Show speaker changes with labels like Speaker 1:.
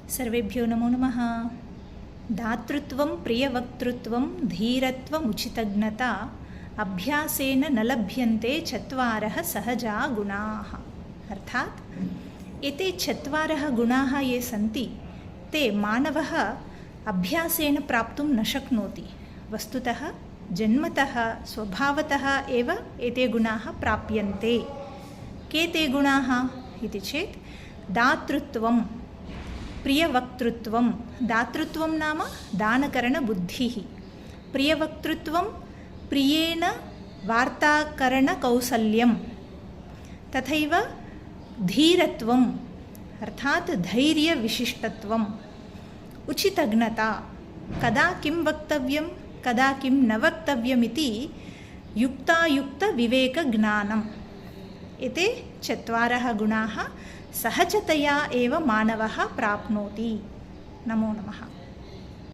Speaker 1: सर्वेभ्यो नमो नमः। दातृत्वं प्रियवक्तृत्वं धीरत्वमुचितज्ञता अभ्यासेन न लभ्यन्ते चत्वारः सहजा गुणाः। अर्थात् एते चत्वारः गुणाः ये सन्ति ते मानवः अभ्यासेन प्राप्तुं न शक्नोति। वस्तुतः जन्मतः स्वभावतः एव एते गुणाः प्राप्यन्ते। के ते गुणाः इति चेत् दातृत्वं प्रियवक्तृत्वं, दातृत्वं नाम दानकरणबुद्धिः, प्रियवक्तृत्वं प्रियेण वार्ताकरणकौशल्यं, तथैव धीरत्वम् अर्थात् धैर्यविशिष्टत्वम्, उचितज्ञता कदा किं वक्तव्यं कदा किं न वक्तव्यमिति युक्तायुक्तविवेकज्ञानम्। एते चत्वारः गुणाः सहजतया एव मानवः प्राप्नोति। नमो नमः।